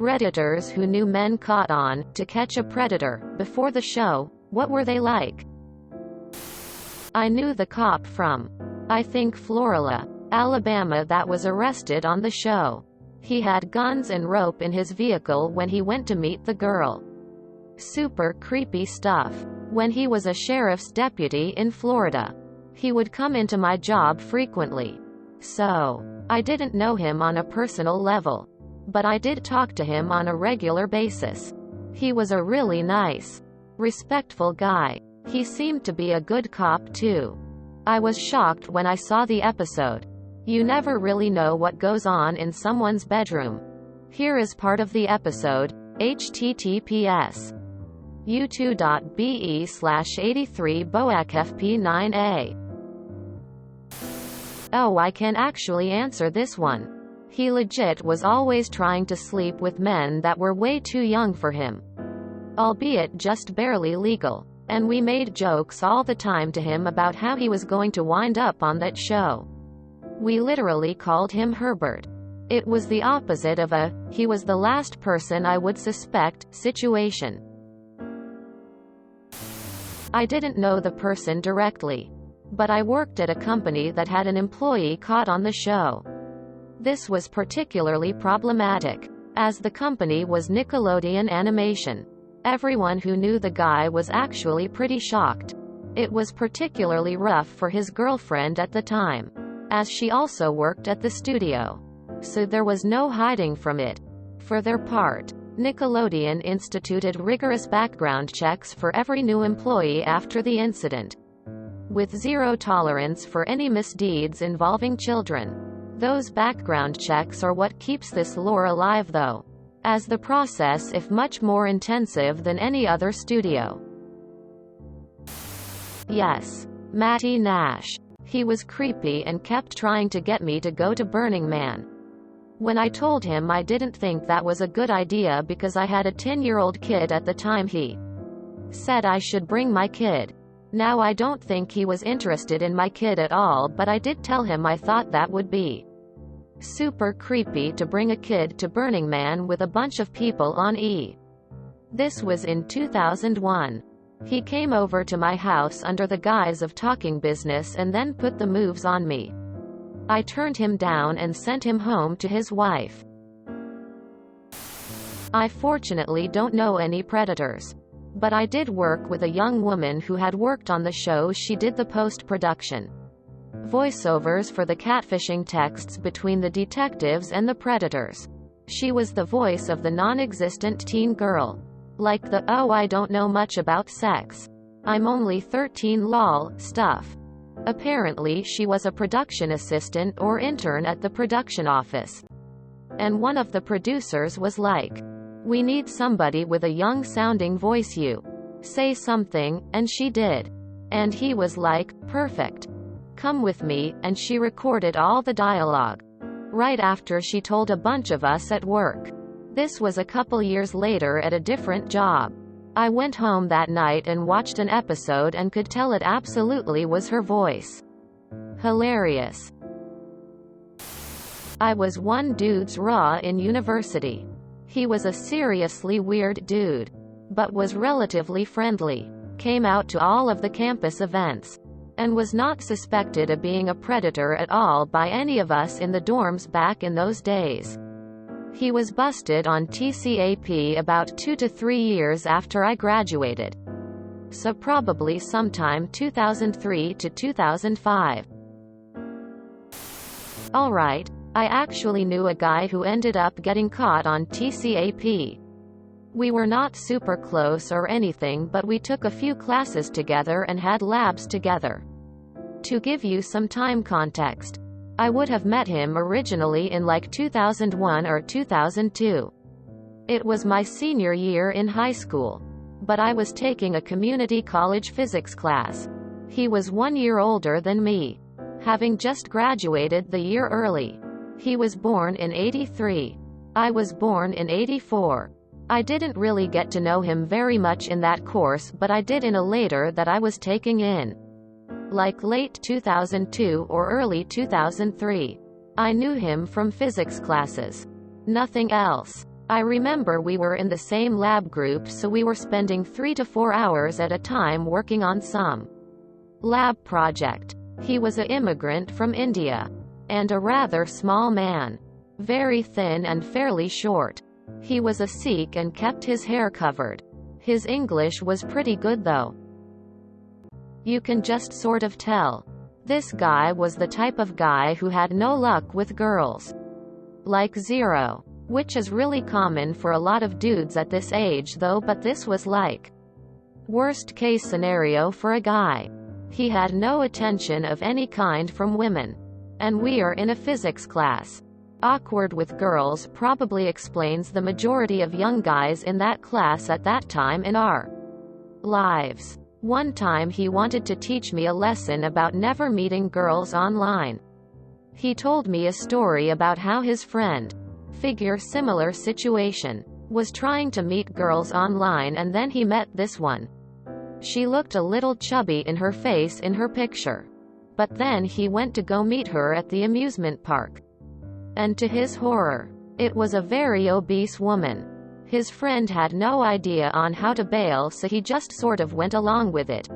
Redditors who knew men caught on to catch a predator before the show. What were they like? I knew the cop from, I think, Florida, Alabama, that was arrested on the show. He had guns and rope in his vehicle when he went to meet the girl. Super creepy stuff. When he was a sheriff's deputy in Florida, he would come into my job frequently. So, I didn't know him on a personal level, but I did talk to him on a regular basis. He was a really nice, respectful guy. He seemed to be a good cop too. I was shocked when I saw the episode. You never really know what goes on in someone's bedroom. Here is part of the episode. https u2.be/83boacfp9a. Oh, I can actually answer this one. He legit was always trying to sleep with men that were way too young for him, albeit just barely legal. And we made jokes all the time to him about how he was going to wind up on that show. We literally called him Herbert. It was the opposite of a, he was the last person I would suspect, situation. I didn't know the person directly, but I worked at a company that had an employee caught on the show. This was particularly problematic, as the company was Nickelodeon Animation. Everyone who knew the guy was actually pretty shocked. It was particularly rough for his girlfriend at the time, as she also worked at the studio. So there was no hiding from it. For their part, Nickelodeon instituted rigorous background checks for every new employee after the incident, with zero tolerance for any misdeeds involving children. Those background checks are what keeps this lore alive though, as the process if much more intensive than any other studio. Yes, Matty Nash. He was creepy and kept trying to get me to go to Burning Man. When I told him I didn't think that was a good idea because I had a 10-year-old kid at the time, he said I should bring my kid. Now I don't think he was interested in my kid at all, but I did tell him I thought that would be super creepy to bring a kid to Burning Man with a bunch of people on E. This was in 2001. He came over to my house under the guise of talking business and then put the moves on me. I turned him down and sent him home to his wife. I fortunately don't know any predators, but I did work with a young woman who had worked on the show. She did the post-production voiceovers for the catfishing texts between the detectives and the predators. She was the voice of the non-existent teen girl. Like the, oh, I don't know much about sex, I'm only 13 lol stuff. Apparently she was a production assistant or intern at the production office. And one of the producers was like, we need somebody with a young sounding voice, you say something, and she did. And he was like, perfect. Come with me, and she recorded all the dialogue. Right after she told a bunch of us at work. This was a couple years later at a different job. I went home that night and watched an episode and could tell it absolutely was her voice. Hilarious. I was one dude's raw in university. He was a seriously weird dude, but was relatively friendly. Came out to all of the campus events, and was not suspected of being a predator at all by any of us in the dorms back in those days. He was busted on TCAP about 2 to 3 years after I graduated. So probably sometime 2003 to 2005. Alright, I actually knew a guy who ended up getting caught on TCAP. We were not super close or anything, but we took a few classes together and had labs together. To give you some time context, I would have met him originally in like 2001 or 2002. It was my senior year in high school, but I was taking a community college physics class. He was 1 year older than me, having just graduated the year early. He was born in '83. I was born in '84. I didn't really get to know him very much in that course, but I did in a later that I was taking in like late 2002 or early 2003. I knew him from physics classes. Nothing else. I remember we were in the same lab group, so we were spending 3 to 4 hours at a time working on some lab project. He was an immigrant from India. And a rather small man. Very thin and fairly short. He was a Sikh and kept his hair covered. His English was pretty good though. You can just sort of tell. This guy was the type of guy who had no luck with girls. Like zero. Which is really common for a lot of dudes at this age though, but this was like worst case scenario for a guy. He had no attention of any kind from women. And we are in a physics class. Awkward with girls probably explains the majority of young guys in that class at that time in our lives. One time he wanted to teach me a lesson about never meeting girls online. He told me a story about how his friend, figure similar situation, was trying to meet girls online, and then he met this one. She looked a little chubby in her face in her picture. But then he went to go meet her at the amusement park. And to his horror, it was a very obese woman. His friend had no idea on how to bail, so he just sort of went along with it.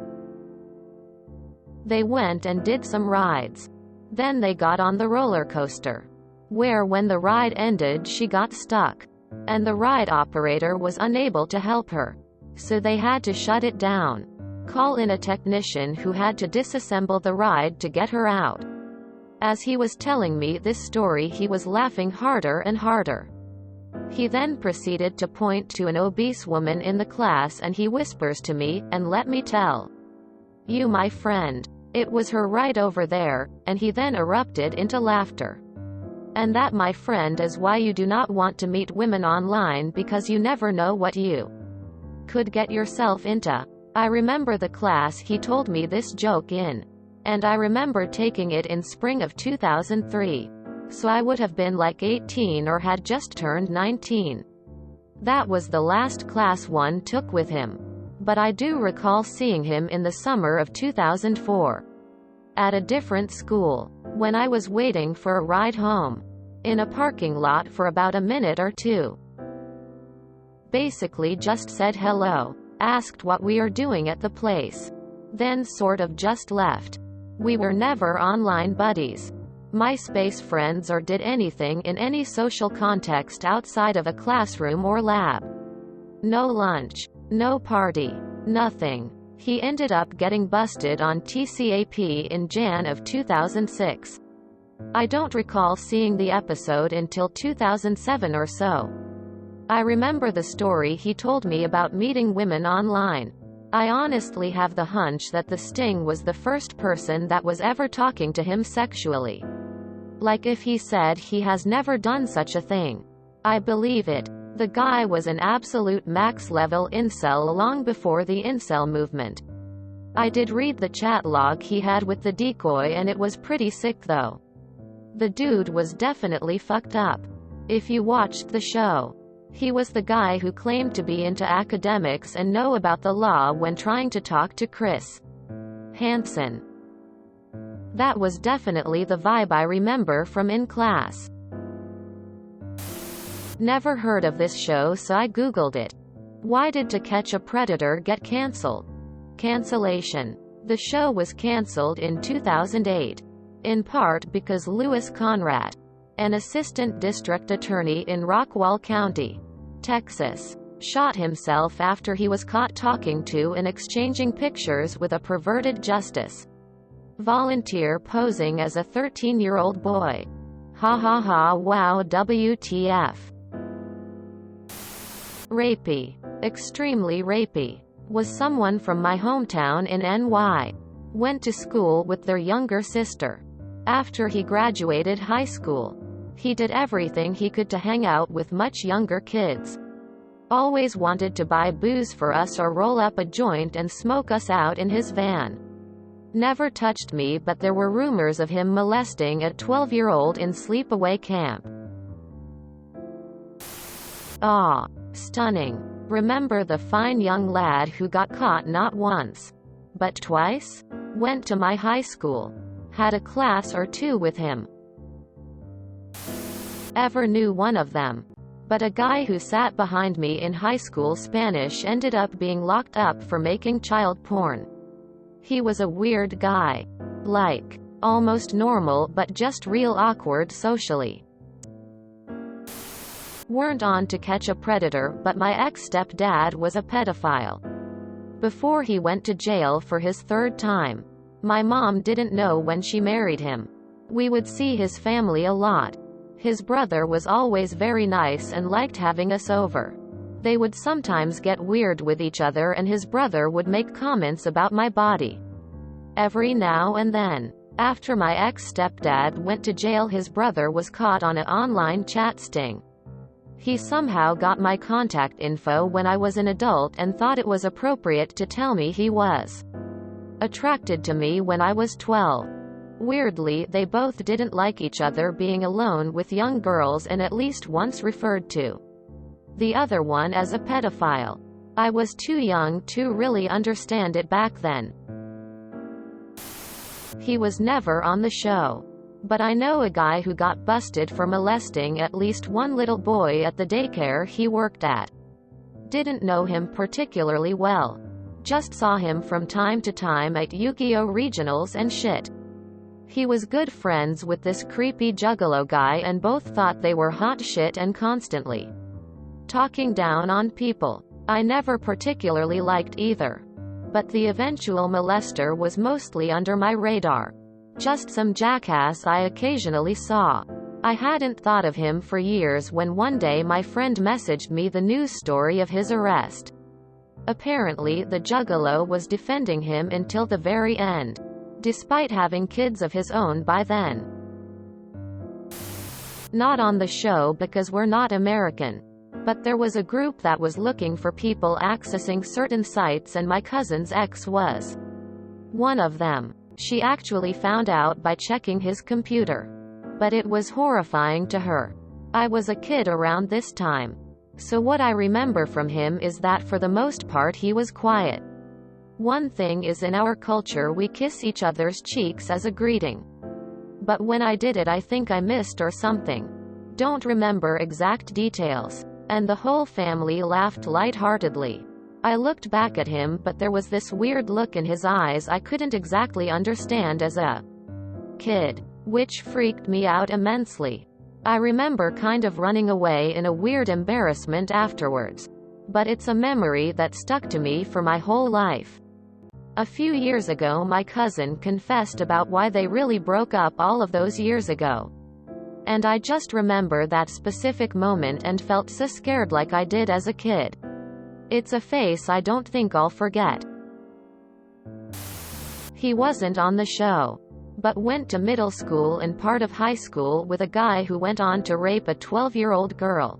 They went and did some rides. Then they got on the roller coaster, where when the ride ended she got stuck. And the ride operator was unable to help her. So they had to shut it down. Call in a technician who had to disassemble the ride to get her out. As he was telling me this story, he was laughing harder and harder. He then proceeded to point to an obese woman in the class and he whispers to me, "And let me tell you, my friend, it was her right over there," and he then erupted into laughter. And that, my friend, is why you do not want to meet women online, because you never know what you could get yourself into. I remember the class he told me this joke in. And I remember taking it in spring of 2003. So I would have been like 18 or had just turned 19. That was the last class one took with him. But I do recall seeing him in the summer of 2004. At a different school. When I was waiting for a ride home. In a parking lot for about a minute or two. Basically just said hello. Asked what we are doing at the place. Then sort of just left. We were never online buddies. MySpace friends or did anything in any social context outside of a classroom or lab. No lunch. No party. Nothing. He ended up getting busted on TCAP in Jan of 2006. I don't recall seeing the episode until 2007 or so. I remember the story he told me about meeting women online. I honestly have the hunch that the Sting was the first person that was ever talking to him sexually. Like if he said he has never done such a thing. I believe it. The guy was an absolute max-level incel long before the incel movement. I did read the chat log he had with the decoy and it was pretty sick though. The dude was definitely fucked up. If you watched the show. He was the guy who claimed to be into academics and know about the law when trying to talk to Chris Hansen. That was definitely the vibe I remember from in class. Never heard of this show, so I googled it. Why did To Catch a Predator get cancelled? Cancellation. The show was cancelled in 2008. In part because Louis Conrad, an assistant district attorney in Rockwall County, Texas, shot himself after he was caught talking to and exchanging pictures with a perverted justice volunteer posing as a 13-year-old boy. Ha ha ha, wow, WTF. Rapey. Extremely rapey. Was someone from my hometown in NY. Went to school with their younger sister. After he graduated high school, he did everything he could to hang out with much younger kids. Always wanted to buy booze for us or roll up a joint and smoke us out in his van. Never touched me, but there were rumors of him molesting a 12-year-old in sleepaway camp. Ah, stunning. Remember the fine young lad who got caught not once, but twice? Went to my high school. Had a class or two with him. Ever knew one of them. But a guy who sat behind me in high school Spanish ended up being locked up for making child porn. He was a weird guy. Like, almost normal but just real awkward socially. Weren't on to catch a predator, but my ex-stepdad was a pedophile. Before he went to jail for his third time. My mom didn't know when she married him. We would see his family a lot. His brother was always very nice and liked having us over. They would sometimes get weird with each other and his brother would make comments about my body. Every now and then. After my ex-stepdad went to jail, his brother was caught on an online chat sting. He somehow got my contact info when I was an adult and thought it was appropriate to tell me he was attracted to me when I was 12. Weirdly, they both didn't like each other being alone with young girls and at least once referred to the other one as a pedophile. I was too young to really understand it back then. He was never on the show. But I know a guy who got busted for molesting at least one little boy at the daycare he worked at. Didn't know him particularly well. Just saw him from time to time at Yu-Gi-Oh! Regionals and shit. He was good friends with this creepy juggalo guy and both thought they were hot shit and constantly talking down on people. I never particularly liked either. But the eventual molester was mostly under my radar. Just some jackass I occasionally saw. I hadn't thought of him for years when one day my friend messaged me the news story of his arrest. Apparently, the juggalo was defending him until the very end, despite having kids of his own by then. Not on the show because we're not American. But there was a group that was looking for people accessing certain sites and my cousin's ex was one of them. She actually found out by checking his computer. But it was horrifying to her. I was a kid around this time. So what I remember from him is that for the most part he was quiet. One thing is, in our culture we kiss each other's cheeks as a greeting. But when I did it I think I missed or something. Don't remember exact details. And the whole family laughed lightheartedly. I looked back at him but there was this weird look in his eyes I couldn't exactly understand as a kid, which freaked me out immensely. I remember kind of running away in a weird embarrassment afterwards. But it's a memory that stuck to me for my whole life. A few years ago my cousin confessed about why they really broke up all of those years ago. And I just remember that specific moment and felt so scared like I did as a kid. It's a face I don't think I'll forget. He wasn't on the show, but went to middle school and part of high school with a guy who went on to rape a 12-year-old girl.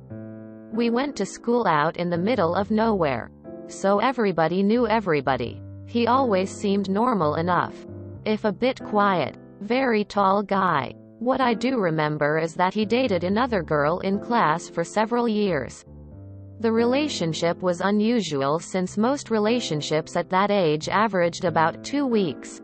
We went to school out in the middle of nowhere. So everybody knew everybody. He always seemed normal enough, if a bit quiet. Very tall guy. What I do remember is that he dated another girl in class for several years. The relationship was unusual since most relationships at that age averaged about 2 weeks.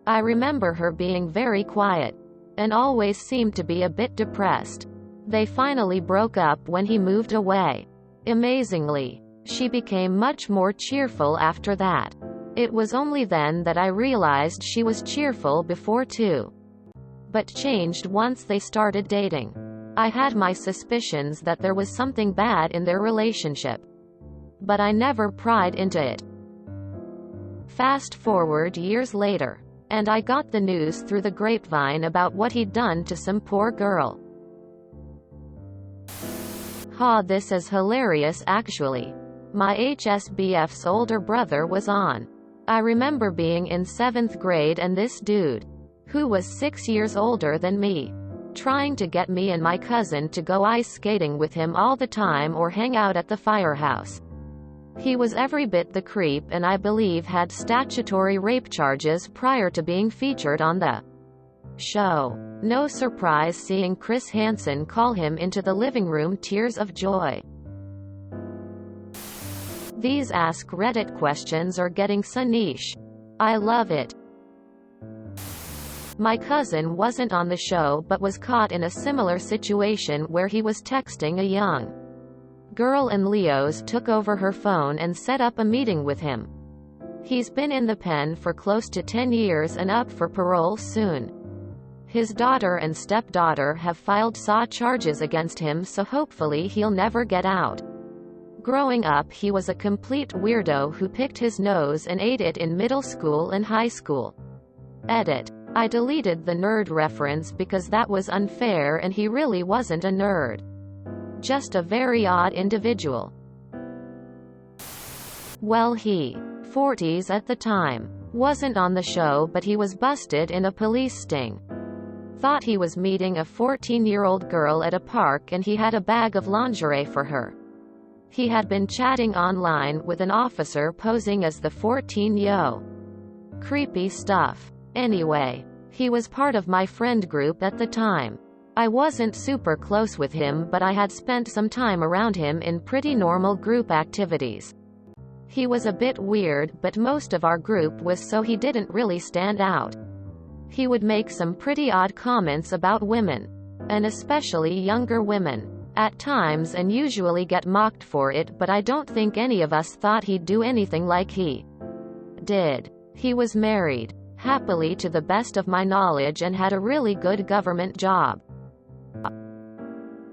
I remember her being very quiet, and always seemed to be a bit depressed. They finally broke up when he moved away. Amazingly, she became much more cheerful after that. It was only then that I realized she was cheerful before too. But changed once they started dating. I had my suspicions that there was something bad in their relationship. But I never pried into it. Fast forward years later, and I got the news through the grapevine about what he'd done to some poor girl. This is hilarious actually. My HSBF's older brother was on. I remember being in 7th grade and this dude, who was 6 years older than me, trying to get me and my cousin to go ice skating with him all the time or hang out at the firehouse. He was every bit the creep and I believe had statutory rape charges prior to being featured on the show. No surprise seeing Chris Hansen call him into the living room tears of joy. These Ask Reddit questions are getting so niche. I love it. My cousin wasn't on the show but was caught in a similar situation where he was texting a young Girl and Leo's took over her phone and set up a meeting with him. He's been in the pen for close to 10 years and up for parole soon. His daughter and stepdaughter have filed SAW charges against him, so hopefully he'll never get out. Growing up, he was a complete weirdo who picked his nose and ate it in middle school and high school. Edit. I deleted the nerd reference because that was unfair and he really wasn't a nerd. Just a very odd individual. Well, he 40s at the time. Wasn't on the show, but he was busted in a police sting. Thought he was meeting a 14-year-old girl at a park and he had a bag of lingerie for her. He had been chatting online with an officer posing as the 14-yo. Creepy stuff. Anyway, he was part of my friend group at the time. I wasn't super close with him, but I had spent some time around him in pretty normal group activities. He was a bit weird, but most of our group was, so he didn't really stand out. He would make some pretty odd comments about women, and especially younger women, at times, and usually get mocked for it, but I don't think any of us thought he'd do anything like he did. He was married, happily to the best of my knowledge, and had a really good government job.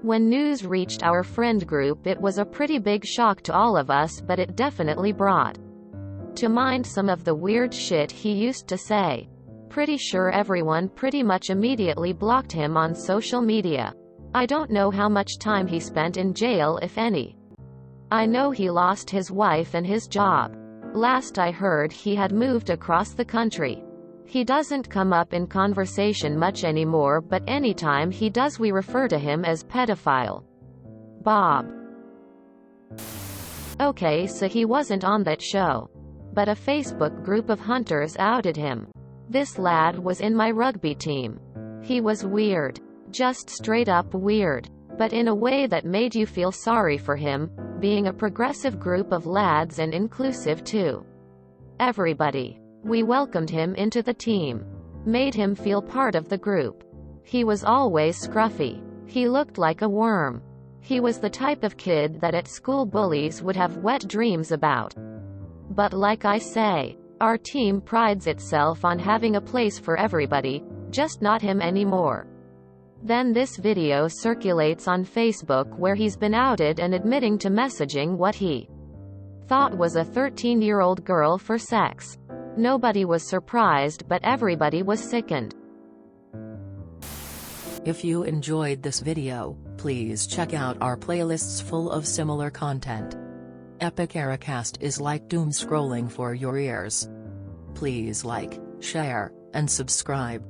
When news reached our friend group, it was a pretty big shock to all of us, but it definitely brought to mind some of the weird shit he used to say. Pretty sure everyone pretty much immediately blocked him on social media. I don't know how much time he spent in jail, if any. I know he lost his wife and his job. Last I heard, he had moved across the country. He doesn't come up in conversation much anymore, but anytime he does, we refer to him as pedophile Bob. Okay, so he wasn't on that show, but a Facebook group of hunters outed him. This lad was in my rugby team. He was weird. Just straight up weird. But in a way that made you feel sorry for him, being a progressive group of lads and inclusive too. Everybody. We welcomed him into the team. Made him feel part of the group. He was always scruffy. He looked like a worm. He was the type of kid that at school bullies would have wet dreams about. But like I say, our team prides itself on having a place for everybody, just not him anymore. Then this video circulates on Facebook where he's been outed and admitting to messaging what he thought was a 13-year-old girl for sex. Nobody was surprised, but everybody was sickened. If you enjoyed this video, please check out our playlists full of similar content. Epic Ericast is like doom scrolling for your ears. Please like, share, and subscribe.